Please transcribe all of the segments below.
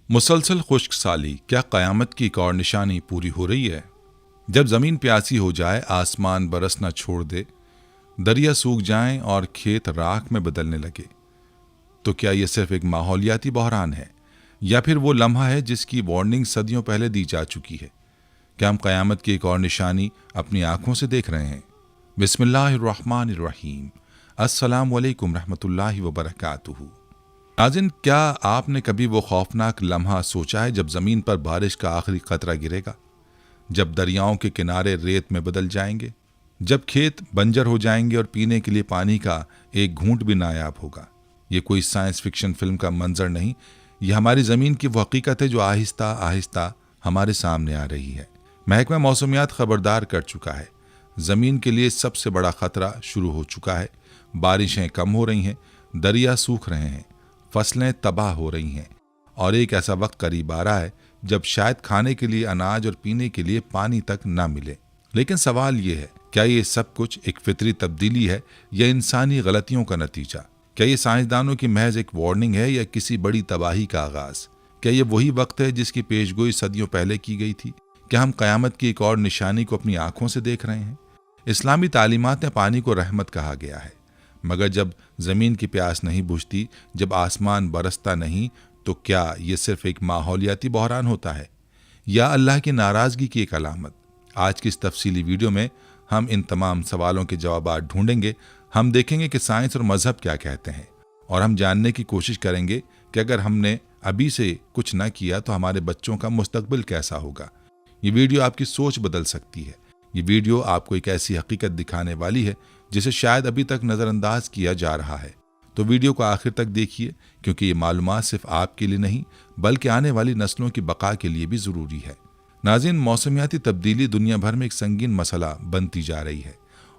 مسلسل خشک سالی کیا قیامت کی ایک اور نشانی پوری ہو رہی ہے؟ جب زمین پیاسی ہو جائے، آسمان برسنا چھوڑ دے، دریا سوکھ جائیں اور کھیت راکھ میں بدلنے لگے، تو کیا یہ صرف ایک ماحولیاتی بحران ہے یا پھر وہ لمحہ ہے جس کی وارننگ صدیوں پہلے دی جا چکی ہے؟ کیا ہم قیامت کی ایک اور نشانی اپنی آنکھوں سے دیکھ رہے ہیں؟ بسم اللہ الرحمن الرحیم۔ السلام علیکم رحمۃ اللہ وبرکاتہ۔ ناظرین، کیا آپ نے کبھی وہ خوفناک لمحہ سوچا ہے جب زمین پر بارش کا آخری قطرہ گرے گا، جب دریاؤں کے کنارے ریت میں بدل جائیں گے، جب کھیت بنجر ہو جائیں گے اور پینے کے لیے پانی کا ایک گھونٹ بھی نایاب ہوگا؟ یہ کوئی سائنس فکشن فلم کا منظر نہیں، یہ ہماری زمین کی وہ حقیقت ہے جو آہستہ آہستہ ہمارے سامنے آ رہی ہے۔ محکمہ موسمیات خبردار کر چکا ہے، زمین کے لیے سب سے بڑا خطرہ شروع ہو چکا ہے۔ بارشیں کم ہو رہی ہیں، دریا سوکھ رہے ہیں، فصلیں تباہ ہو رہی ہیں، اور ایک ایسا وقت قریب آ رہا ہے جب شاید کھانے کے لیے اناج اور پینے کے لیے پانی تک نہ ملے۔ لیکن سوال یہ ہے، کیا یہ سب کچھ ایک فطری تبدیلی ہے یا انسانی غلطیوں کا نتیجہ؟ کیا یہ سائنسدانوں کی محض ایک وارننگ ہے یا کسی بڑی تباہی کا آغاز؟ کیا یہ وہی وقت ہے جس کی پیشگوئی صدیوں پہلے کی گئی تھی؟ کیا ہم قیامت کی ایک اور نشانی کو اپنی آنکھوں سے دیکھ رہے ہیں؟ اسلامی تعلیمات میں پانی کو رحمت کہا گیا ہے، مگر جب زمین کی پیاس نہیں بجھتی، جب آسمان برستا نہیں، تو کیا یہ صرف ایک ماحولیاتی بحران ہوتا ہے یا اللہ کی ناراضگی کی ایک علامت؟ آج کی اس تفصیلی ویڈیو میں ہم ان تمام سوالوں کے جوابات ڈھونڈیں گے۔ ہم دیکھیں گے کہ سائنس اور مذہب کیا کہتے ہیں، اور ہم جاننے کی کوشش کریں گے کہ اگر ہم نے ابھی سے کچھ نہ کیا تو ہمارے بچوں کا مستقبل کیسا ہوگا۔ یہ ویڈیو آپ کی سوچ بدل سکتی ہے۔ یہ ویڈیو آپ کو ایک ایسی حقیقت دکھانے والی ہے جسے شاید ابھی تک نظر انداز کیا جا رہا ہے۔ تو ویڈیو کو آخر تک دیکھیے، کیونکہ یہ معلومات صرف آپ کے لیے نہیں بلکہ آنے والی نسلوں کی بقا کے لیے بھی ضروری ہے۔ ناظرین، موسمیاتی تبدیلی دنیا بھر میں ایک سنگین مسئلہ بنتی جا رہی ہے،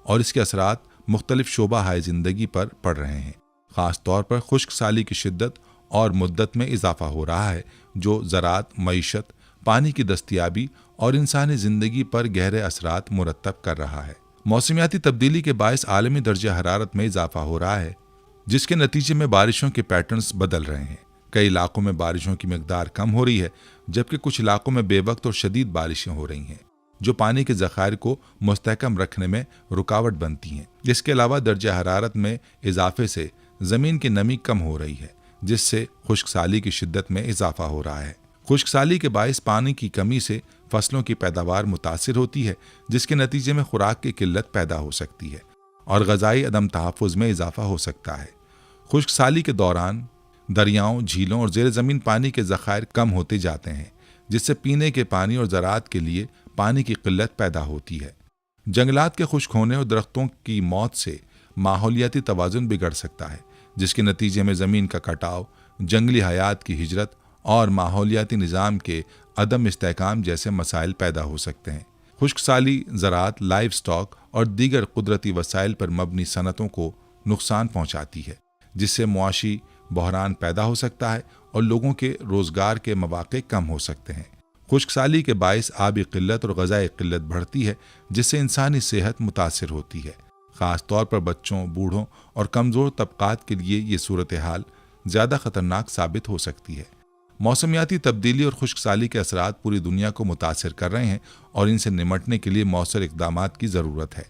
اور اس کے اثرات مختلف شعبہ ہائے زندگی پر پڑ رہے ہیں۔ خاص طور پر خشک سالی کی شدت اور مدت میں اضافہ ہو رہا ہے، جو زراعت، معیشت، پانی کی دستیابی اور انسانی زندگی پر گہرے اثرات مرتب کر رہا ہے۔ موسمیاتی تبدیلی کے باعث عالمی درجہ حرارت میں اضافہ ہو رہا ہے، جس کے نتیجے میں بارشوں کے پیٹرنز بدل رہے ہیں۔ کئی علاقوں میں بارشوں کی مقدار کم ہو رہی ہے، جبکہ کچھ علاقوں میں بے وقت اور شدید بارشیں ہو رہی ہیں، جو پانی کے ذخائر کو مستحکم رکھنے میں رکاوٹ بنتی ہیں۔ اس کے علاوہ درجہ حرارت میں اضافے سے زمین کی نمی کم ہو رہی ہے، جس سے خشک سالی کی شدت میں اضافہ ہو رہا ہے۔ خشک سالی کے باعث پانی کی کمی سے فصلوں کی پیداوار متاثر ہوتی ہے، جس کے نتیجے میں خوراک کی قلت پیدا ہو سکتی ہے اور غذائی عدم تحفظ میں اضافہ ہو سکتا ہے۔ خشک سالی کے دوران دریاؤں، جھیلوں اور زیر زمین پانی کے ذخائر کم ہوتے جاتے ہیں، جس سے پینے کے پانی اور زراعت کے لیے پانی کی قلت پیدا ہوتی ہے۔ جنگلات کے خشک ہونے اور درختوں کی موت سے ماحولیاتی توازن بگڑ سکتا ہے، جس کے نتیجے میں زمین کا کٹاؤ، جنگلی حیات کی ہجرت اور ماحولیاتی نظام کے عدم استحکام جیسے مسائل پیدا ہو سکتے ہیں۔ خشک سالی زراعت، لائیو سٹاک اور دیگر قدرتی وسائل پر مبنی صنعتوں کو نقصان پہنچاتی ہے، جس سے معاشی بحران پیدا ہو سکتا ہے اور لوگوں کے روزگار کے مواقع کم ہو سکتے ہیں۔ خشک سالی کے باعث آبی قلت اور غذائی قلت بڑھتی ہے، جس سے انسانی صحت متاثر ہوتی ہے۔ خاص طور پر بچوں، بوڑھوں اور کمزور طبقات کے لیے یہ صورتحال زیادہ خطرناک ثابت ہو سکتی ہے۔ موسمیاتی تبدیلی اور خشک سالی کے اثرات پوری دنیا کو متاثر کر رہے ہیں، اور ان سے نمٹنے کے لیے مؤثر اقدامات کی ضرورت ہے۔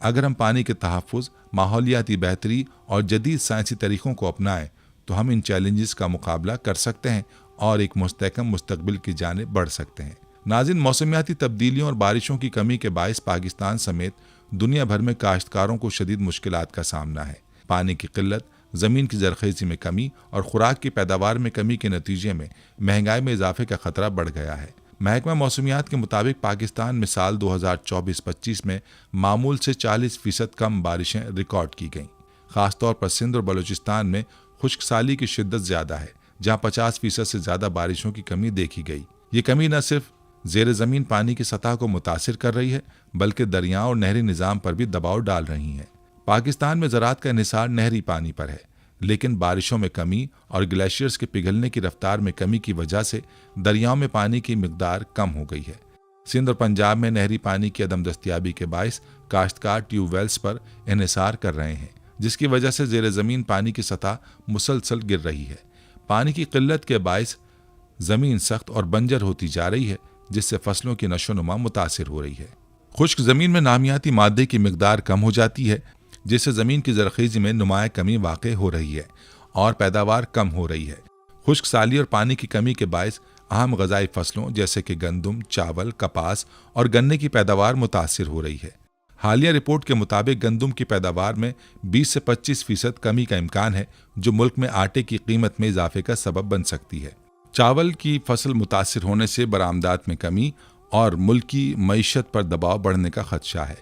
اگر ہم پانی کے تحفظ، ماحولیاتی بہتری اور جدید سائنسی طریقوں کو اپنائیں تو ہم ان چیلنجز کا مقابلہ کر سکتے ہیں اور ایک مستحکم مستقبل کی جانب بڑھ سکتے ہیں۔ ناظرین، موسمیاتی تبدیلیوں اور بارشوں کی کمی کے باعث پاکستان سمیت دنیا بھر میں کاشتکاروں کو شدید مشکلات کا سامنا ہے۔ پانی کی قلت، زمین کی زرخیزی میں کمی اور خوراک کی پیداوار میں کمی کے نتیجے میں مہنگائی میں اضافے کا خطرہ بڑھ گیا ہے۔ محکمہ موسمیات کے مطابق پاکستان میں سال 2024-25 میں معمول سے 40% کم بارشیں ریکارڈ کی گئیں۔ خاص طور پر سندھ اور بلوچستان میں خشک سالی کی شدت زیادہ ہے، جہاں 50% سے زیادہ بارشوں کی کمی دیکھی گئی۔ یہ کمی نہ صرف زیر زمین پانی کی سطح کو متاثر کر رہی ہے، بلکہ دریاؤں اور نہری نظام پر بھی دباؤ ڈال رہی ہے۔ پاکستان میں زراعت کا انحصار نہری پانی پر ہے، لیکن بارشوں میں کمی اور گلیشیئرز کے پگھلنے کی رفتار میں کمی کی وجہ سے دریاؤں میں پانی کی مقدار کم ہو گئی ہے۔ سندھ اور پنجاب میں نہری پانی کی عدم دستیابی کے باعث کاشتکار ٹیوب ویلز پر انحصار کر رہے ہیں، جس کی وجہ سے زیر زمین پانی کی سطح مسلسل گر رہی ہے۔ پانی کی قلت کے باعث زمین سخت اور بنجر ہوتی جا رہی ہے، جس سے فصلوں کی نشو و نما متاثر ہو رہی ہے۔ خشک زمین میں نامیاتی مادے کی مقدار کم ہو جاتی ہے، جس سے زمین کی زرخیزی میں نمایاں کمی واقع ہو رہی ہے اور پیداوار کم ہو رہی ہے۔ خشک سالی اور پانی کی کمی کے باعث اہم غذائی فصلوں جیسے کہ گندم، چاول، کپاس اور گنے کی پیداوار متاثر ہو رہی ہے۔ حالیہ رپورٹ کے مطابق گندم کی پیداوار میں 20 سے 25% کمی کا امکان ہے، جو ملک میں آٹے کی قیمت میں اضافے کا سبب بن سکتی ہے۔ چاول کی فصل متاثر ہونے سے برآمدات میں کمی اور ملکی معیشت پر دباؤ بڑھنے کا خدشہ ہے۔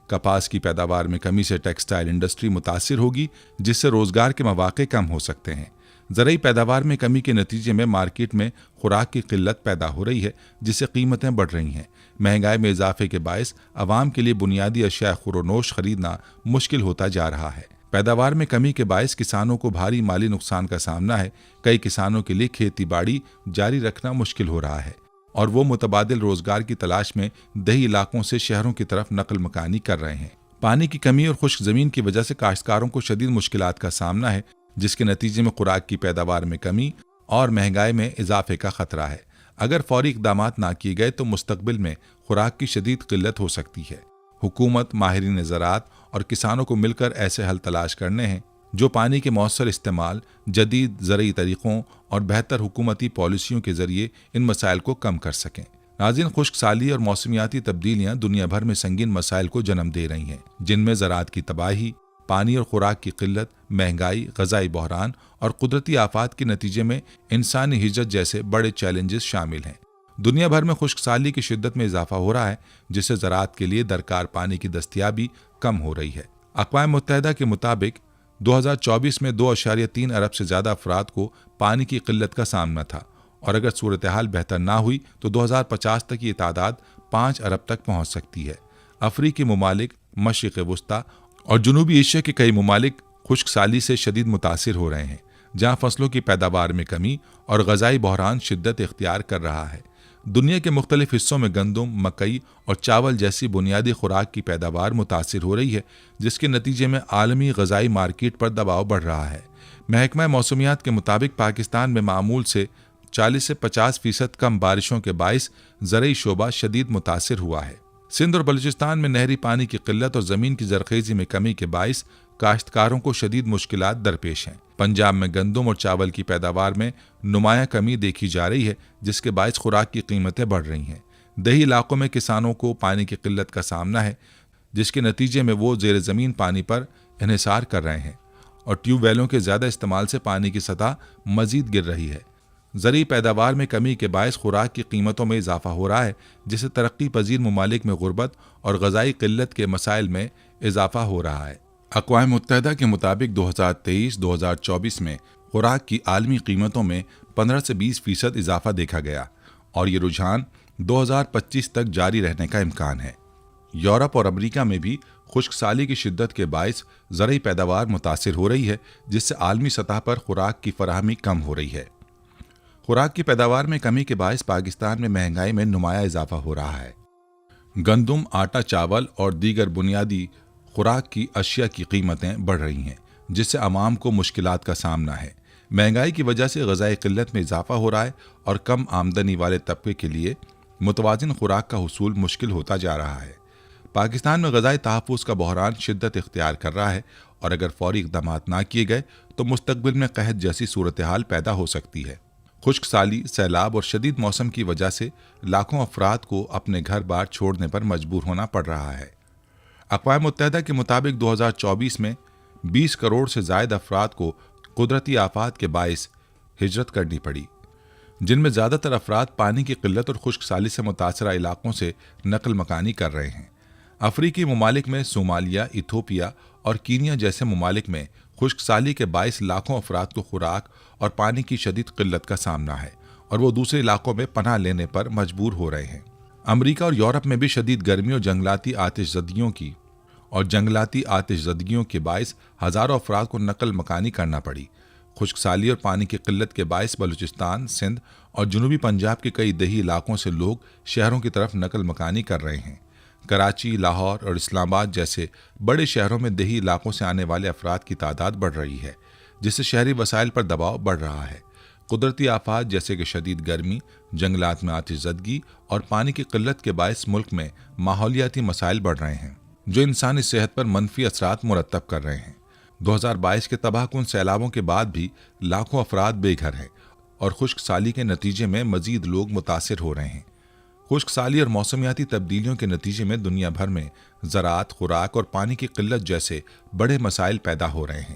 کپاس کی پیداوار میں کمی سے ٹیکسٹائل انڈسٹری متاثر ہوگی، جس سے روزگار کے مواقع کم ہو سکتے ہیں۔ زرعی پیداوار میں کمی کے نتیجے میں مارکیٹ میں خوراک کی قلت پیدا ہو رہی ہے، جس سے قیمتیں بڑھ رہی ہیں۔ مہنگائی میں اضافے کے باعث عوام کے لیے بنیادی اشیاء خورونوش خریدنا مشکل ہوتا جا رہا ہے۔ پیداوار میں کمی کے باعث کسانوں کو بھاری مالی نقصان کا سامنا ہے۔ کئی کسانوں کے لیے کھیتی باڑی جاری رکھنا مشکل ہو رہا ہے اور وہ متبادل روزگار کی تلاش میں دیہی علاقوں سے شہروں کی طرف نقل مکانی کر رہے ہیں۔ پانی کی کمی اور خشک زمین کی وجہ سے کاشتکاروں کو شدید مشکلات کا سامنا ہے، جس کے نتیجے میں خوراک کی پیداوار میں کمی اور مہنگائی میں اضافے کا خطرہ ہے۔ اگر فوری اقدامات نہ کیے گئے تو مستقبل میں خوراک کی شدید قلت ہو سکتی ہے۔ حکومت، ماہرین زراعت اور کسانوں کو مل کر ایسے حل تلاش کرنے ہیں جو پانی کے مؤثر استعمال، جدید زرعی طریقوں اور بہتر حکومتی پالیسیوں کے ذریعے ان مسائل کو کم کر سکیں۔ ناظرین، خشک سالی اور موسمیاتی تبدیلیاں دنیا بھر میں سنگین مسائل کو جنم دے رہی ہیں، جن میں زراعت کی تباہی، پانی اور خوراک کی قلت، مہنگائی، غذائی بحران اور قدرتی آفات کے نتیجے میں انسانی ہجرت جیسے بڑے چیلنجز شامل ہیں۔ دنیا بھر میں خشک سالی کی شدت میں اضافہ ہو رہا ہے، جس سے زراعت کے لیے درکار پانی کی دستیابی کم ہو رہی ہے۔ اقوام متحدہ کے مطابق 2024 میں 2.3 ارب سے زیادہ افراد کو پانی کی قلت کا سامنا تھا، اور اگر صورتحال بہتر نہ ہوئی تو 2050 تک یہ تعداد 5 ارب تک پہنچ سکتی ہے۔ افریقی ممالک، مشرق وسطیٰ اور جنوبی ایشیا کے کئی ممالک خشک سالی سے شدید متاثر ہو رہے ہیں، جہاں فصلوں کی پیداوار میں کمی اور غذائی بحران شدت اختیار کر رہا ہے۔ دنیا کے مختلف حصوں میں گندم، مکئی اور چاول جیسی بنیادی خوراک کی پیداوار متاثر ہو رہی ہے، جس کے نتیجے میں عالمی غذائی مارکیٹ پر دباؤ بڑھ رہا ہے۔ محکمہ موسمیات کے مطابق پاکستان میں معمول سے 40 سے 50% کم بارشوں کے باعث زرعی شعبہ شدید متاثر ہوا ہے۔ سندھ اور بلوچستان میں نہری پانی کی قلت اور زمین کی زرخیزی میں کمی کے باعث کاشتکاروں کو شدید مشکلات درپیش ہیں۔ پنجاب میں گندم اور چاول کی پیداوار میں نمایاں کمی دیکھی جا رہی ہے، جس کے باعث خوراک کی قیمتیں بڑھ رہی ہیں۔ دیہی علاقوں میں کسانوں کو پانی کی قلت کا سامنا ہے، جس کے نتیجے میں وہ زیر زمین پانی پر انحصار کر رہے ہیں اور ٹیوب ویلوں کے زیادہ استعمال سے پانی کی سطح مزید گر رہی ہے۔ زرعی پیداوار میں کمی کے باعث خوراک کی قیمتوں میں اضافہ ہو رہا ہے، جس سے ترقی پذیر ممالک میں غربت اور غذائی قلت کے مسائل میں اضافہ ہو رہا ہے۔ اقوام متحدہ کے مطابق 2023-2024 میں خوراک کی عالمی قیمتوں میں 15 سے 20% اضافہ دیکھا گیا، اور یہ رجحان 2025 تک جاری رہنے کا امکان ہے۔ یورپ اور امریکہ میں بھی خشک سالی کی شدت کے باعث زرعی پیداوار متاثر ہو رہی ہے، جس سے عالمی سطح پر خوراک کی فراہمی کم ہو رہی ہے۔ خوراک کی پیداوار میں کمی کے باعث پاکستان میں مہنگائی میں نمایاں اضافہ ہو رہا ہے۔ گندم، آٹا، چاول اور دیگر بنیادی خوراک کی اشیاء کی قیمتیں بڑھ رہی ہیں، جس سے عوام کو مشکلات کا سامنا ہے۔ مہنگائی کی وجہ سے غذائی قلت میں اضافہ ہو رہا ہے اور کم آمدنی والے طبقے کے لیے متوازن خوراک کا حصول مشکل ہوتا جا رہا ہے۔ پاکستان میں غذائی تحفظ کا بحران شدت اختیار کر رہا ہے، اور اگر فوری اقدامات نہ کیے گئے تو مستقبل میں قحط جیسی صورتحال پیدا ہو سکتی ہے۔ خشک سالی، سیلاب اور شدید موسم کی وجہ سے لاکھوں افراد کو اپنے گھر بار چھوڑنے پر مجبور ہونا پڑ رہا ہے۔ اقوام متحدہ کے مطابق 2024 میں 20 کروڑ سے زائد افراد کو قدرتی آفات کے باعث ہجرت کرنی پڑی، جن میں زیادہ تر افراد پانی کی قلت اور خشک سالی سے متاثرہ علاقوں سے نقل مکانی کر رہے ہیں۔ افریقی ممالک میں صومالیہ، ایتھوپیا اور کینیا جیسے ممالک میں خشک سالی کے باعث لاکھوں افراد کو خوراک اور پانی کی شدید قلت کا سامنا ہے، اور وہ دوسرے علاقوں میں پناہ لینے پر مجبور ہو رہے ہیں۔ امریکہ اور یورپ میں بھی شدید گرمی اور جنگلاتی آتش زدگیوں کے باعث ہزاروں افراد کو نقل مکانی کرنا پڑی۔ خشک سالی اور پانی کی قلت کے باعث بلوچستان، سندھ اور جنوبی پنجاب کے کئی دیہی علاقوں سے لوگ شہروں کی طرف نقل مکانی کر رہے ہیں۔ کراچی، لاہور اور اسلام آباد جیسے بڑے شہروں میں دیہی علاقوں سے آنے والے افراد کی تعداد بڑھ رہی ہے، جس سے شہری وسائل پر دباؤ بڑھ رہا ہے۔ قدرتی آفات جیسے کہ شدید گرمی، جنگلات میں آتش زدگی اور پانی کی قلت کے باعث ملک میں ماحولیاتی مسائل بڑھ رہے ہیں جو انسانی صحت پر منفی اثرات مرتب کر رہے ہیں۔ 2022 کے تباہ کن سیلابوں کے بعد بھی لاکھوں افراد بے گھر ہیں اور خشک سالی کے نتیجے میں مزید لوگ متاثر ہو رہے ہیں۔ خشک سالی اور موسمیاتی تبدیلیوں کے نتیجے میں دنیا بھر میں زراعت، خوراک اور پانی کی قلت جیسے بڑے مسائل پیدا ہو رہے ہیں۔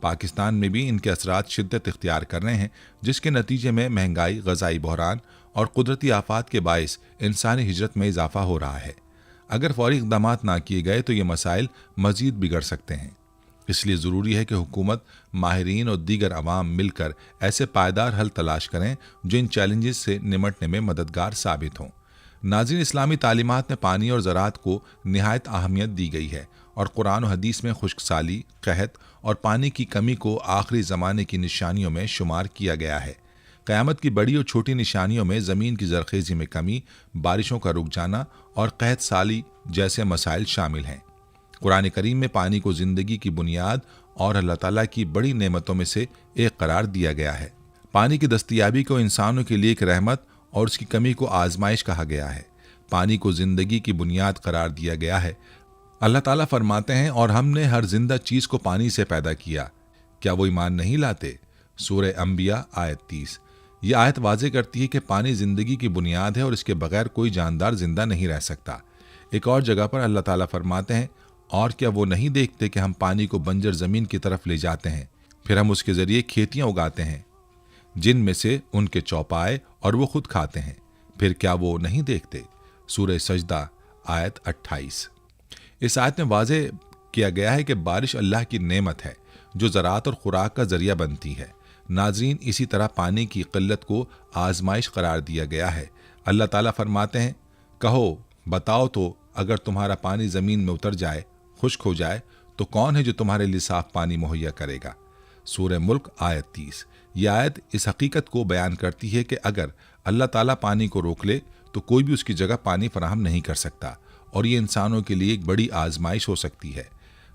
پاکستان میں بھی ان کے اثرات شدت اختیار کر رہے ہیں، جس کے نتیجے میں مہنگائی، غذائی بحران اور قدرتی آفات کے باعث انسانی ہجرت میں اضافہ ہو رہا ہے۔ اگر فوری اقدامات نہ کیے گئے تو یہ مسائل مزید بگڑ سکتے ہیں۔ اس لیے ضروری ہے کہ حکومت، ماہرین اور دیگر عوام مل کر ایسے پائیدار حل تلاش کریں جو ان چیلنجز سے نمٹنے میں مددگار ثابت ہوں۔ ناظرین، اسلامی تعلیمات میں پانی اور زراعت کو نہایت اہمیت دی گئی ہے اور قرآن و حدیث میں خشک سالی، قحط اور پانی کی کمی کو آخری زمانے کی نشانیوں میں شمار کیا گیا ہے۔ قیامت کی بڑی اور چھوٹی نشانیوں میں زمین کی زرخیزی میں کمی، بارشوں کا رک جانا اور قحط سالی جیسے مسائل شامل ہیں۔ قرآن کریم میں پانی کو زندگی کی بنیاد اور اللہ تعالیٰ کی بڑی نعمتوں میں سے ایک قرار دیا گیا ہے۔ پانی کی دستیابی کو انسانوں کے لیے ایک رحمت اور اس کی کمی کو آزمائش کہا گیا ہے۔ پانی کو زندگی کی بنیاد قرار دیا گیا ہے۔ اللہ تعالیٰ فرماتے ہیں، اور ہم نے ہر زندہ چیز کو پانی سے پیدا کیا، کیا وہ ایمان نہیں لاتے؟ سورہ انبیاء آیت 30۔ یہ آیت واضح کرتی ہے کہ پانی زندگی کی بنیاد ہے اور اس کے بغیر کوئی جاندار زندہ نہیں رہ سکتا۔ ایک اور جگہ پر اللہ تعالیٰ فرماتے ہیں، اور کیا وہ نہیں دیکھتے کہ ہم پانی کو بنجر زمین کی طرف لے جاتے ہیں، پھر ہم اس کے ذریعے کھیتیاں اگاتے ہیں جن میں سے ان کے چوپائے اور وہ خود کھاتے ہیں، پھر کیا وہ نہیں دیکھتے؟ سورہ سجدہ آیت 28۔ اس آیت میں واضح کیا گیا ہے کہ بارش اللہ کی نعمت ہے جو زراعت اور خوراک کا ذریعہ بنتی ہے۔ ناظرین، اسی طرح پانی کی قلت کو آزمائش قرار دیا گیا ہے۔ اللہ تعالیٰ فرماتے ہیں، کہو بتاؤ تو اگر تمہارا پانی زمین میں اتر جائے، خشک ہو جائے، تو کون ہے جو تمہارے لیے صاف پانی مہیا کرے گا؟ سورہ ملک آیت 30۔ یہ آیت اس حقیقت کو بیان کرتی ہے کہ اگر اللہ تعالیٰ پانی کو روک لے تو کوئی بھی اس کی جگہ پانی فراہم نہیں کر سکتا، اور یہ انسانوں کے لیے ایک بڑی آزمائش ہو سکتی ہے۔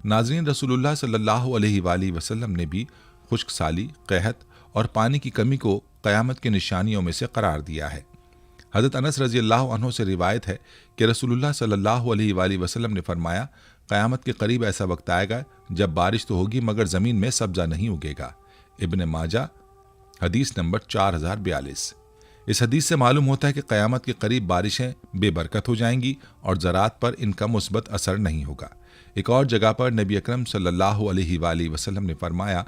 ناظرین، رسول اللہ صلی اللہ علیہ وآلہ وسلم نے بھی خشک سالی، قحط اور پانی کی کمی کو قیامت کی نشانیوں میں سے قرار دیا ہے۔ حضرت انس رضی اللہ عنہ سے روایت ہے کہ رسول اللہ صلی اللہ علیہ وآلہ وسلم نے فرمایا، قیامت کے قریب ایسا وقت آئے گا جب بارش تو ہوگی مگر زمین میں سبزہ نہیں اگے گا۔ ابن ماجہ حدیث نمبر 4042۔ اس حدیث سے معلوم ہوتا ہے کہ قیامت کے قریب بارشیں بے برکت ہو جائیں گی اور زراعت پر ان کا مثبت اثر نہیں ہوگا۔ ایک اور جگہ پر نبی اکرم صلی اللہ علیہ وآلہ وسلم نے فرمایا،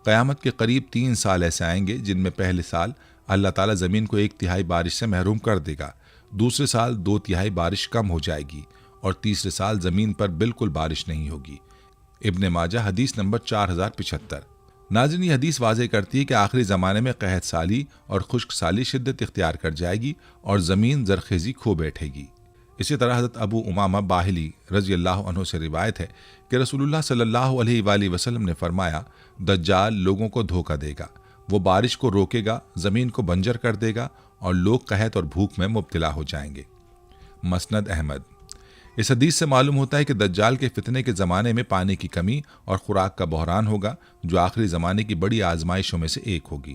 قیامت کے قریب 3 سال ایسے آئیں گے جن میں پہلے سال اللہ تعالیٰ زمین کو 1/3 بارش سے محروم کر دے گا، دوسرے سال 2/3 بارش کم ہو جائے گی اور تیسرے سال زمین پر بالکل بارش نہیں ہوگی۔ ابن ماجہ حدیث نمبر 4075۔ ناظرین، یہ حدیث واضح کرتی ہے کہ آخری زمانے میں قحط سالی اور خشک سالی شدت اختیار کر جائے گی اور زمین زرخیزی کھو بیٹھے گی۔ اسی طرح حضرت ابو امامہ باہلی رضی اللہ عنہ سے روایت ہے کہ رسول اللہ صلی اللہ علیہ وآلہ وسلم نے فرمایا، دجال لوگوں کو دھوکہ دے گا، وہ بارش کو روکے گا، زمین کو بنجر کر دے گا اور لوگ قحط اور بھوک میں مبتلا ہو جائیں گے۔ مسند احمد۔ اس حدیث سے معلوم ہوتا ہے کہ دجال کے فتنے کے زمانے میں پانی کی کمی اور خوراک کا بحران ہوگا جو آخری زمانے کی بڑی آزمائشوں میں سے ایک ہوگی۔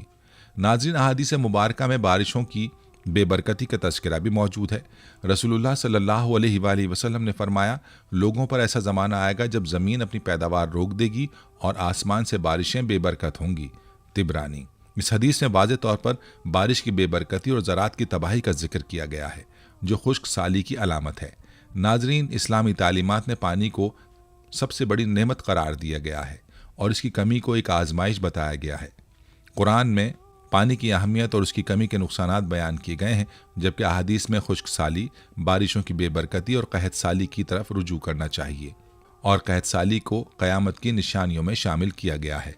ناظرین، احادیث مبارکہ میں بارشوں کی بے برکتی کا تذکرہ بھی موجود ہے۔ رسول اللہ صلی اللہ علیہ وآلہ وسلم نے فرمایا، لوگوں پر ایسا زمانہ آئے گا جب زمین اپنی پیداوار روک دے گی اور آسمان سے بارشیں بے برکت ہوں گی۔ طبرانی۔ اس حدیث میں واضح طور پر بارش کی بے برکتی اور زراعت کی تباہی کا ذکر کیا گیا ہے جو خشک سالی کی علامت ہے۔ ناظرین، اسلامی تعلیمات میں پانی کو سب سے بڑی نعمت قرار دیا گیا ہے اور اس کی کمی کو ایک آزمائش بتایا گیا ہے۔ قرآن میں پانی کی اہمیت اور اس کی کمی کے نقصانات بیان کیے گئے ہیں، جبکہ احادیث میں خشک سالی، بارشوں کی بے برکتی اور قحط سالی کی طرف رجوع کرنا چاہیے، اور قحط سالی کو قیامت کی نشانیوں میں شامل کیا گیا ہے۔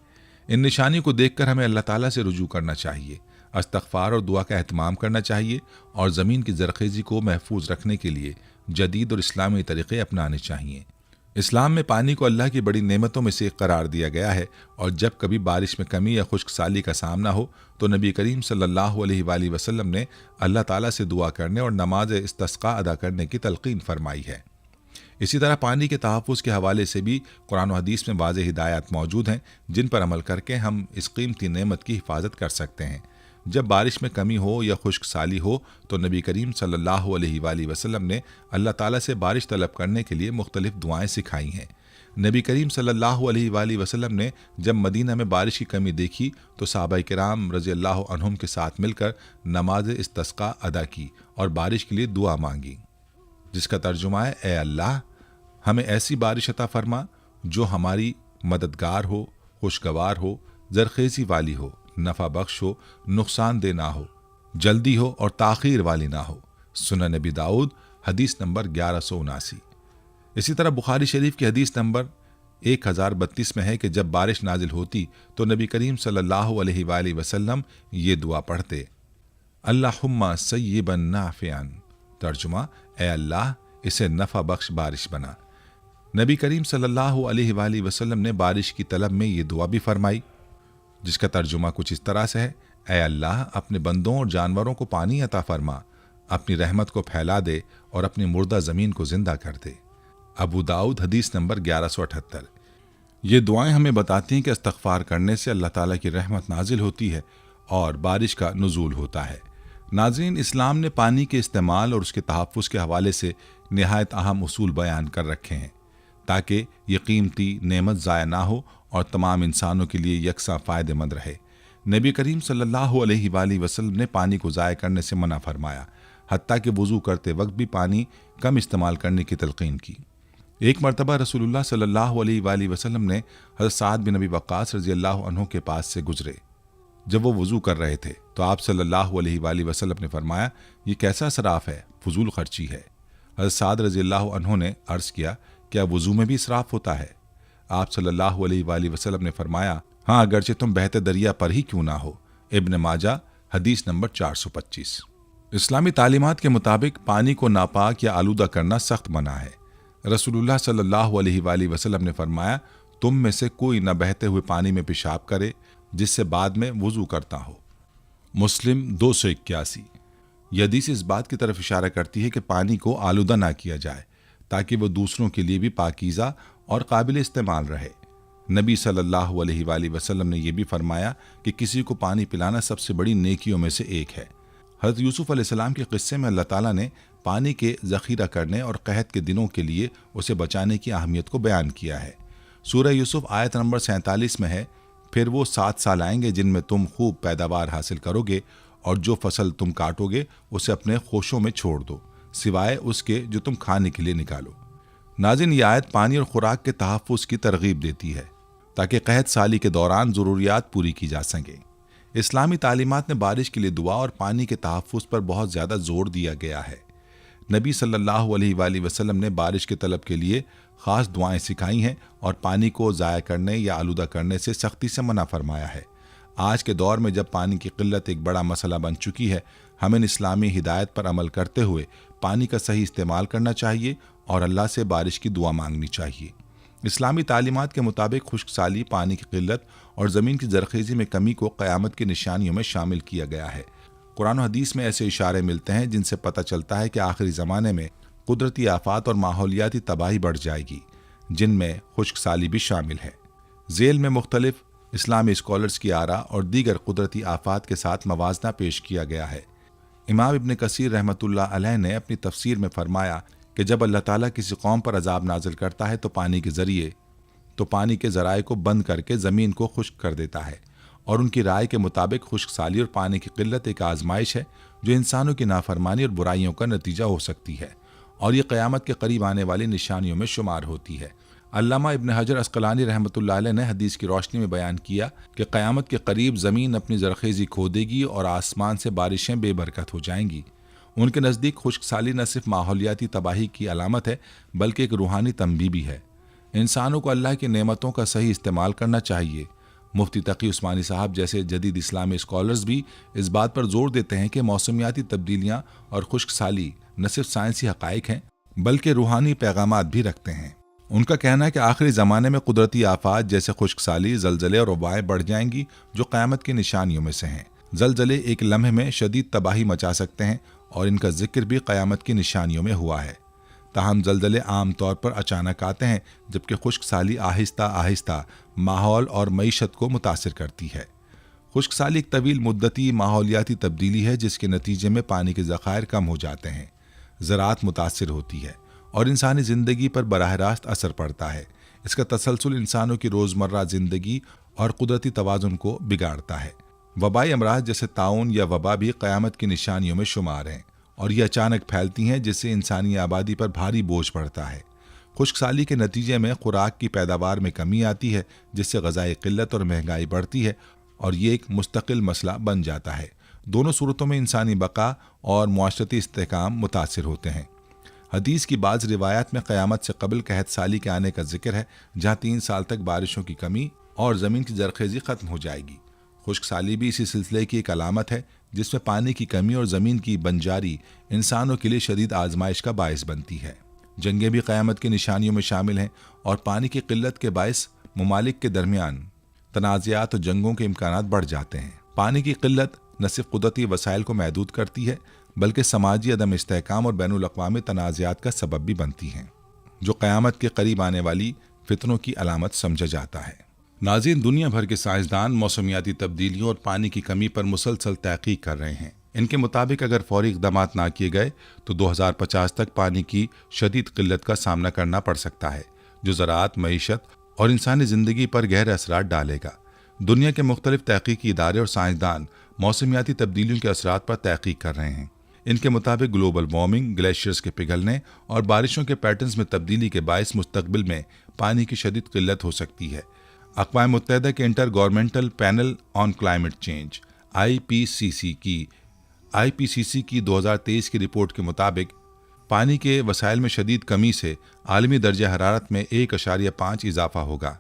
ان نشانیوں کو دیکھ کر ہمیں اللہ تعالیٰ سے رجوع کرنا چاہیے، استغفار اور دعا کا اہتمام کرنا چاہیے اور زمین کی زرخیزی کو محفوظ رکھنے کے لیے جدید اور اسلامی طریقے اپنانے چاہیے۔ اسلام میں پانی کو اللہ کی بڑی نعمتوں میں سے ایک قرار دیا گیا ہے، اور جب کبھی بارش میں کمی یا خشک سالی کا سامنا ہو تو نبی کریم صلی اللہ علیہ وآلہ وسلم نے اللہ تعالیٰ سے دعا کرنے اور نماز استسقاء ادا کرنے کی تلقین فرمائی ہے۔ اسی طرح پانی کے تحفظ کے حوالے سے بھی قرآن و حدیث میں واضح ہدایات موجود ہیں جن پر عمل کر کے ہم اس قیمتی نعمت کی حفاظت کر سکتے ہیں۔ جب بارش میں کمی ہو یا خشک سالی ہو تو نبی کریم صلی اللہ علیہ وآلہ وسلم نے اللہ تعالیٰ سے بارش طلب کرنے کے لیے مختلف دعائیں سکھائی ہیں۔ نبی کریم صلی اللہ علیہ وآلہ وسلم نے جب مدینہ میں بارش کی کمی دیکھی تو صحابہ کرام رضی اللہ عنہم کے ساتھ مل کر نماز استسقاء ادا کی اور بارش کے لیے دعا مانگی، جس کا ترجمہ ہے اے اللہ ہمیں ایسی بارش عطا فرما جو ہماری مددگار ہو، خوشگوار ہو، زرخیزی والی ہو، نفع بخش ہو، نقصان دہ نہ ہو، جلدی ہو اور تاخیر والی نہ ہو۔ سنن نبی داؤد حدیث نمبر 1179۔ اسی طرح بخاری شریف کی حدیث نمبر 1032 میں ہے کہ جب بارش نازل ہوتی تو نبی کریم صلی اللہ علیہ وآلہ وسلم یہ دعا پڑھتے، اللہم سیبا نافعا، ترجمہ اے اللہ اسے نفع بخش بارش بنا۔ نبی کریم صلی اللہ علیہ وآلہ وسلم نے بارش کی طلب میں یہ دعا بھی فرمائی، جس کا ترجمہ کچھ اس طرح سے ہے، اے اللہ اپنے بندوں اور جانوروں کو پانی عطا فرما، اپنی رحمت کو پھیلا دے اور اپنی مردہ زمین کو زندہ کر دے۔ ابو داؤد حدیث نمبر 1178۔ یہ دعائیں ہمیں بتاتی ہیں کہ استغفار کرنے سے اللہ تعالیٰ کی رحمت نازل ہوتی ہے اور بارش کا نزول ہوتا ہے۔ ناظرین، اسلام نے پانی کے استعمال اور اس کے تحفظ کے حوالے سے نہایت اہم اصول بیان کر رکھے ہیں تاکہ یہ قیمتی نعمت ضائع نہ ہو اور تمام انسانوں کے لیے یکساں فائدہ مند رہے۔ نبی کریم صلی اللہ علیہ وآلہ وسلم نے پانی کو ضائع کرنے سے منع فرمایا، حتیٰ کہ وضو کرتے وقت بھی پانی کم استعمال کرنے کی تلقین کی۔ ایک مرتبہ رسول اللہ صلی اللہ علیہ وآلہ وسلم نے حضرت سعد بن ابی وقاص رضی اللہ عنہ کے پاس سے گزرے جب وہ وضو کر رہے تھے تو آپ صلی اللہ علیہ وآلہ وسلم نے فرمایا، یہ کیسا اسراف ہے، فضول خرچی ہے۔ حضرت سعد رضی اللہ عنہ نے عرض کیا، کیا وضو میں بھی اسراف ہوتا ہے؟ آپ صلی اللہ علیہ وآلہ وسلم نے فرمایا، ہاں اگرچہ تم بہتے دریا پر ہی کیوں نہ ہو۔ ابن ماجہ حدیث نمبر 425۔ اسلامی تعلیمات کے مطابق پانی کو ناپاک یا آلودہ کرنا سخت منع ہے۔ رسول اللہ صلی اللہ علیہ وآلہ وسلم نے فرمایا، تم میں سے کوئی نہ بہتے ہوئے پانی میں پیشاب کرے جس سے بعد میں وضو کرتا ہو۔ مسلم 281۔ یہ حدیث اس بات کی طرف اشارہ کرتی ہے کہ پانی کو آلودہ نہ کیا جائے تاکہ وہ دوسروں کے لیے بھی پاکیزہ اور قابل استعمال رہے۔ نبی صلی اللہ علیہ وآلہ وسلم نے یہ بھی فرمایا کہ کسی کو پانی پلانا سب سے بڑی نیکیوں میں سے ایک ہے۔ حضرت یوسف علیہ السلام کے قصے میں اللہ تعالیٰ نے پانی کے ذخیرہ کرنے اور قحط کے دنوں کے لیے اسے بچانے کی اہمیت کو بیان کیا ہے۔ سورہ یوسف آیت نمبر 47 میں ہے، پھر وہ 7 سال آئیں گے جن میں تم خوب پیداوار حاصل کرو گے اور جو فصل تم کاٹو گے اسے اپنے خوشوں میں چھوڑ دو سوائے اس کے جو تم کھانے کے لیے نکالو۔ ناظرین، یہ آیت پانی اور خوراک کے تحفظ کی ترغیب دیتی ہے تاکہ قحط سالی کے دوران ضروریات پوری کی جا سکیں۔ اسلامی تعلیمات میں بارش کے لیے دعا اور پانی کے تحفظ پر بہت زیادہ زور دیا گیا ہے۔ نبی صلی اللہ علیہ وآلہ وسلم نے بارش کے طلب کے لیے خاص دعائیں سکھائی ہیں اور پانی کو ضائع کرنے یا آلودہ کرنے سے سختی سے منع فرمایا ہے۔ آج کے دور میں جب پانی کی قلت ایک بڑا مسئلہ بن چکی ہے، ہمیں اسلامی ہدایت پر عمل کرتے ہوئے پانی کا صحیح استعمال کرنا چاہیے اور اللہ سے بارش کی دعا مانگنی چاہیے۔ اسلامی تعلیمات کے مطابق خشک سالی، پانی کی قلت اور زمین کی زرخیزی میں کمی کو قیامت کی نشانیوں میں شامل کیا گیا ہے۔ قرآن و حدیث میں ایسے اشارے ملتے ہیں جن سے پتہ چلتا ہے کہ آخری زمانے میں قدرتی آفات اور ماحولیاتی تباہی بڑھ جائے گی، جن میں خشک سالی بھی شامل ہے۔ ذیل میں مختلف اسلامی اسکالرز کی آراء اور دیگر قدرتی آفات کے ساتھ موازنہ پیش کیا گیا ہے۔ امام ابن کثیر رحمۃ اللہ علیہ نے اپنی تفسیر میں فرمایا کہ جب اللہ تعالیٰ کسی قوم پر عذاب نازل کرتا ہے تو پانی کے ذرائع کو بند کر کے زمین کو خشک کر دیتا ہے، اور ان کی رائے کے مطابق خشک سالی اور پانی کی قلت ایک آزمائش ہے جو انسانوں کی نافرمانی اور برائیوں کا نتیجہ ہو سکتی ہے، اور یہ قیامت کے قریب آنے والی نشانیوں میں شمار ہوتی ہے۔ علامہ ابن حجر عسقلانی رحمۃ اللہ علیہ نے حدیث کی روشنی میں بیان کیا کہ قیامت کے قریب زمین اپنی زرخیزی کھو دے گی اور آسمان سے بارشیں بے برکت ہو جائیں گی۔ ان کے نزدیک خشک سالی نہ صرف ماحولیاتی تباہی کی علامت ہے بلکہ ایک روحانی تنبیہ بھی ہے۔ انسانوں کو اللہ کی نعمتوں کا صحیح استعمال کرنا چاہیے۔ مفتی تقی عثمانی صاحب جیسے جدید اسلامی اسکالرز بھی اس بات پر زور دیتے ہیں کہ موسمیاتی تبدیلیاں اور خشک سالی نہ صرف سائنسی حقائق ہیں بلکہ روحانی پیغامات بھی رکھتے ہیں۔ ان کا کہنا ہے کہ آخری زمانے میں قدرتی آفات جیسے خشک سالی، زلزلے اور وبائیں بڑھ جائیں گی جو قیامت کی نشانیوں میں سے ہیں۔ زلزلے ایک لمحے میں شدید تباہی مچا سکتے ہیں اور ان کا ذکر بھی قیامت کی نشانیوں میں ہوا ہے۔ تاہم زلزلے عام طور پر اچانک آتے ہیں جبکہ خشک سالی آہستہ آہستہ ماحول اور معیشت کو متاثر کرتی ہے۔ خشک سالی ایک طویل مدتی ماحولیاتی تبدیلی ہے جس کے نتیجے میں پانی کے ذخائر کم ہو جاتے ہیں، زراعت متاثر ہوتی ہے اور انسانی زندگی پر براہ راست اثر پڑتا ہے۔ اس کا تسلسل انسانوں کی روزمرہ زندگی اور قدرتی توازن کو بگاڑتا ہے۔ وبائی امراض جیسے طاعون یا وبا بھی قیامت کی نشانیوں میں شمار ہیں اور یہ اچانک پھیلتی ہیں جس سے انسانی آبادی پر بھاری بوجھ پڑتا ہے۔ خشک سالی کے نتیجے میں خوراک کی پیداوار میں کمی آتی ہے جس سے غذائی قلت اور مہنگائی بڑھتی ہے اور یہ ایک مستقل مسئلہ بن جاتا ہے۔ دونوں صورتوں میں انسانی بقا اور معاشرتی استحکام متاثر ہوتے ہیں۔ حدیث کی بعض روایات میں قیامت سے قبل قحط سالی کے آنے کا ذکر ہے، جہاں 3 سال تک بارشوں کی کمی اور زمین کی زرخیزی ختم ہو جائے گی۔ خشک سالی بھی اسی سلسلے کی ایک علامت ہے جس میں پانی کی کمی اور زمین کی بنجاری انسانوں کے لیے شدید آزمائش کا باعث بنتی ہے۔ جنگیں بھی قیامت کی نشانیوں میں شامل ہیں اور پانی کی قلت کے باعث ممالک کے درمیان تنازعات اور جنگوں کے امکانات بڑھ جاتے ہیں۔ پانی کی قلت نہ صرف قدرتی وسائل کو محدود کرتی ہے بلکہ سماجی عدم استحکام اور بین الاقوامی تنازعات کا سبب بھی بنتی ہیں، جو قیامت کے قریب آنے والی فتنوں کی علامت سمجھا جاتا ہے۔ ناظرین، دنیا بھر کے سائنسدان موسمیاتی تبدیلیوں اور پانی کی کمی پر مسلسل تحقیق کر رہے ہیں۔ ان کے مطابق اگر فوری اقدامات نہ کیے گئے تو 2050 تک پانی کی شدید قلت کا سامنا کرنا پڑ سکتا ہے، جو زراعت، معیشت اور انسانی زندگی پر گہرے اثرات ڈالے گا۔ دنیا کے مختلف تحقیقی ادارے اور سائنسدان موسمیاتی تبدیلیوں کے اثرات پر تحقیق کر رہے ہیں۔ ان کے مطابق گلوبل وارمنگ، گلیشیئرز کے پگھلنے اور بارشوں کے پیٹرنز میں تبدیلی کے باعث مستقبل میں پانی کی شدید قلت ہو سکتی ہے۔ اقوام متحدہ کے intergovernmental panel on climate change I P C C کی 2023 کی رپورٹ کے مطابق پانی کے وسائل میں شدید کمی سے عالمی درجہ حرارت میں 1.5 اضافہ ہوگا۔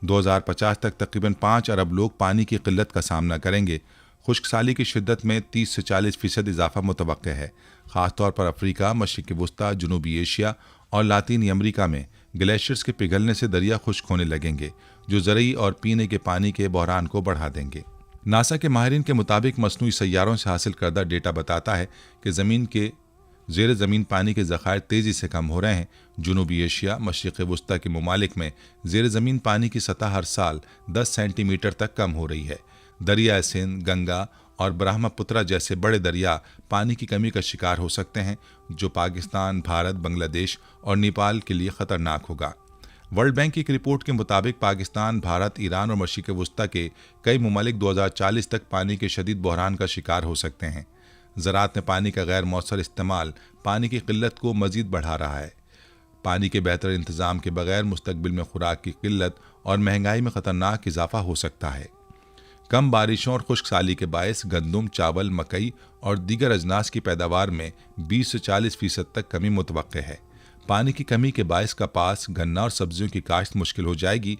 2050 تک تقریباً 5 ارب لوگ پانی کی قلت کا سامنا کریں گے۔ خشک سالی کی شدت میں 30 سے 40% اضافہ متوقع ہے، خاص طور پر افریقہ، مشرق وسطیٰ، جنوبی ایشیا اور لاطینی امریکہ میں گلیشیئرز کے پگھلنے سے دریا خشک ہونے لگیں گے، جو زرعی اور پینے کے پانی کے بحران کو بڑھا دیں گے۔ ناسا کے ماہرین کے مطابق مصنوعی سیاروں سے حاصل کردہ ڈیٹا بتاتا ہے کہ زمین کے زیر زمین پانی کے ذخائر تیزی سے کم ہو رہے ہیں۔ جنوبی ایشیا، مشرق وسطیٰ کے ممالک میں زیر زمین پانی کی سطح ہر سال 10 سینٹی میٹر تک کم ہو رہی ہے۔ دریائے سندھ، گنگا اور برہما پترا جیسے بڑے دریا پانی کی کمی کا شکار ہو سکتے ہیں، جو پاکستان، بھارت، بنگلہ دیش اور نیپال کے لیے خطرناک ہوگا۔ ورلڈ بینک کی ایک رپورٹ کے مطابق پاکستان، بھارت، ایران اور مشرق وسطیٰ کے کئی ممالک 2040 تک پانی کے شدید بحران کا شکار ہو سکتے ہیں۔ زراعت میں پانی کا غیر مؤثر استعمال پانی کی قلت کو مزید بڑھا رہا ہے۔ پانی کے بہتر انتظام کے بغیر مستقبل میں خوراک کی قلت اور مہنگائی میں خطرناک اضافہ ہو سکتا ہے۔ کم بارشوں اور خشک سالی کے باعث گندم، چاول، مکئی اور دیگر اجناس کی پیداوار میں 20 سے 40% تک کمی متوقع ہے۔ پانی کی کمی کے باعث کپاس، گنا اور سبزیوں کی کاشت مشکل ہو جائے گی۔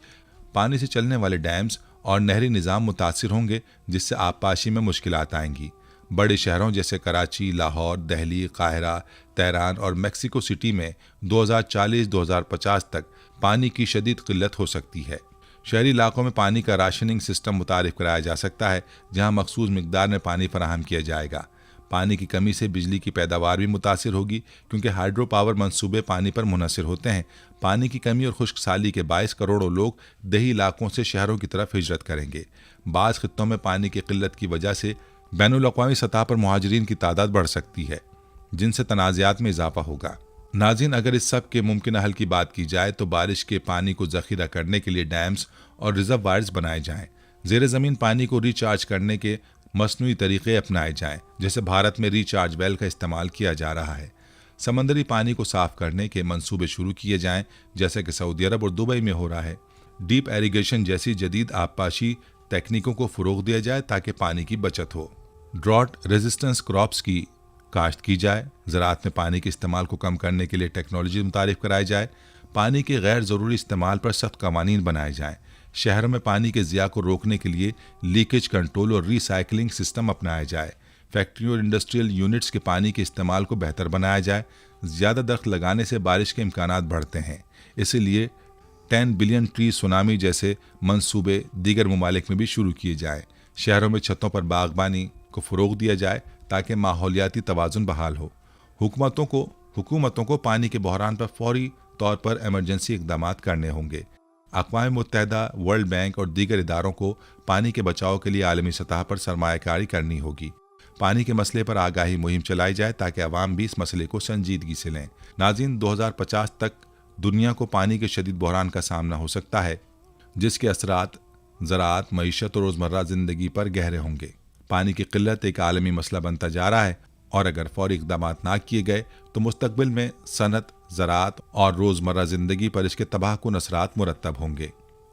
پانی سے چلنے والے ڈیمز اور نہری نظام متاثر ہوں گے، جس سے آبپاشی میں مشکلات آئیں گی۔ بڑے شہروں جیسے کراچی، لاہور، دہلی، قاہرہ، تہران اور میکسیکو سٹی میں 2040-2050 تک پانی کی شدید قلت ہو سکتی ہے۔ شہری علاقوں میں پانی کا راشننگ سسٹم متعارف کرایا جا سکتا ہے، جہاں مخصوص مقدار میں پانی فراہم کیا جائے گا۔ پانی کی کمی سے بجلی کی پیداوار بھی متاثر ہوگی، کیونکہ ہائیڈرو پاور منصوبے پانی پر منحصر ہوتے ہیں۔ پانی کی کمی اور خشک سالی کے باعث کروڑوں لوگ دیہی علاقوں سے شہروں کی طرف ہجرت کریں گے۔ بعض خطوں میں پانی کی قلت کی وجہ سے بین الاقوامی سطح پر مہاجرین کی تعداد بڑھ سکتی ہے، جن سے تنازعات میں اضافہ ہوگا۔ ناظرین، اگر اس سب کے ممکنہ حل کی بات کی جائے تو بارش کے پانی کو ذخیرہ کرنے کے لیے ڈیمز اور ریزروائرز بنائے جائیں، زیر زمین پانی کو ریچارج کرنے کے مصنوعی طریقے اپنائے جائیں، جیسے بھارت میں ریچارج ویل کا استعمال کیا جا رہا ہے۔ سمندری پانی کو صاف کرنے کے منصوبے شروع کیے جائیں، جیسے کہ سعودی عرب اور دبئی میں ہو رہا ہے۔ ڈیپ ایریگیشن جیسی جدید آبپاشی تکنیکوں کو فروغ دیا جائے تاکہ پانی کی بچت ہو۔ ڈراٹ ریزسٹنس کراپس کی کاشت کی جائے۔ زراعت میں پانی کے استعمال کو کم کرنے کے لیے ٹیکنالوجی متعارف کرائی جائے۔ پانی کے غیر ضروری استعمال پر سخت قوانین بنائے جائیں۔ شہروں میں پانی کے ضیاع کو روکنے کے لیے لیکیج کنٹرول اور ری سائیکلنگ سسٹم اپنایا جائے۔ فیکٹریوں اور انڈسٹریل یونٹس کے پانی کے استعمال کو بہتر بنایا جائے۔ زیادہ درخت لگانے سے بارش کے امکانات بڑھتے ہیں، اسی لیے 10 بلین ٹری سونامی جیسے منصوبے دیگر ممالک میں بھی شروع کیے جائیں۔ شہروں میں چھتوں پر باغبانی کو فروغ دیا جائے تاکہ ماحولیاتی توازن بحال ہو۔ حکومتوں کو پانی کے بحران پر فوری طور پر ایمرجنسی اقدامات کرنے ہوں گے۔ اقوام متحدہ، ورلڈ بینک اور دیگر اداروں کو پانی کے بچاؤ کے لیے عالمی سطح پر سرمایہ کاری کرنی ہوگی۔ پانی کے مسئلے پر آگاہی مہم چلائی جائے تاکہ عوام بھی اس مسئلے کو سنجیدگی سے لیں۔ ناظرین، 2050 تک دنیا کو پانی کے شدید بحران کا سامنا ہو سکتا ہے، جس کے اثرات زراعت، معیشت اور روزمرہ زندگی پر گہرے ہوں گے۔ پانی کی قلت ایک عالمی مسئلہ بنتا جا رہا ہے، اور اگر فوری اقدامات نہ کیے گئے تو مستقبل میں صنعت، زراعت اور روزمرہ زندگی پر اس کے تباہ کن اثرات مرتب ہوں گے۔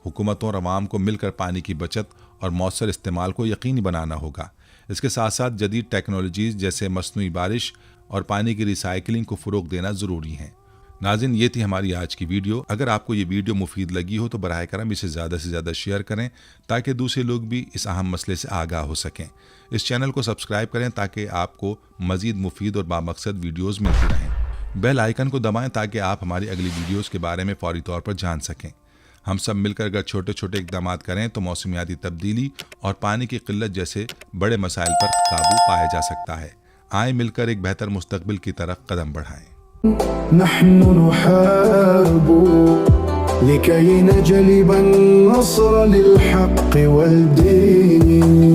حکومتوں اور عوام کو مل کر پانی کی بچت اور مؤثر استعمال کو یقینی بنانا ہوگا۔ اس کے ساتھ ساتھ جدید ٹیکنالوجیز جیسے مصنوعی بارش اور پانی کی ریسائکلنگ کو فروغ دینا ضروری ہے۔ ناظرین، یہ تھی ہماری آج کی ویڈیو۔ اگر آپ کو یہ ویڈیو مفید لگی ہو تو براہ کرم اسے زیادہ سے زیادہ شیئر کریں تاکہ دوسرے لوگ بھی اس اہم مسئلے سے آگاہ ہو سکیں۔ اس چینل کو سبسکرائب کریں تاکہ آپ کو مزید مفید اور بامقصد ویڈیوز ملتی رہیں۔ بیل آئیکن کو دبائیں تاکہ آپ ہماری اگلی ویڈیوز کے بارے میں فوری طور پر جان سکیں۔ ہم سب مل کر اگر چھوٹے چھوٹے اقدامات کریں تو موسمیاتی تبدیلی اور پانی کی قلت جیسے بڑے مسائل پر قابو پایا جا سکتا ہے۔ آئیں مل کر ایک بہتر مستقبل کی طرف قدم بڑھائیں۔ نحن نحارب لكي نجلب النصر للحق والدين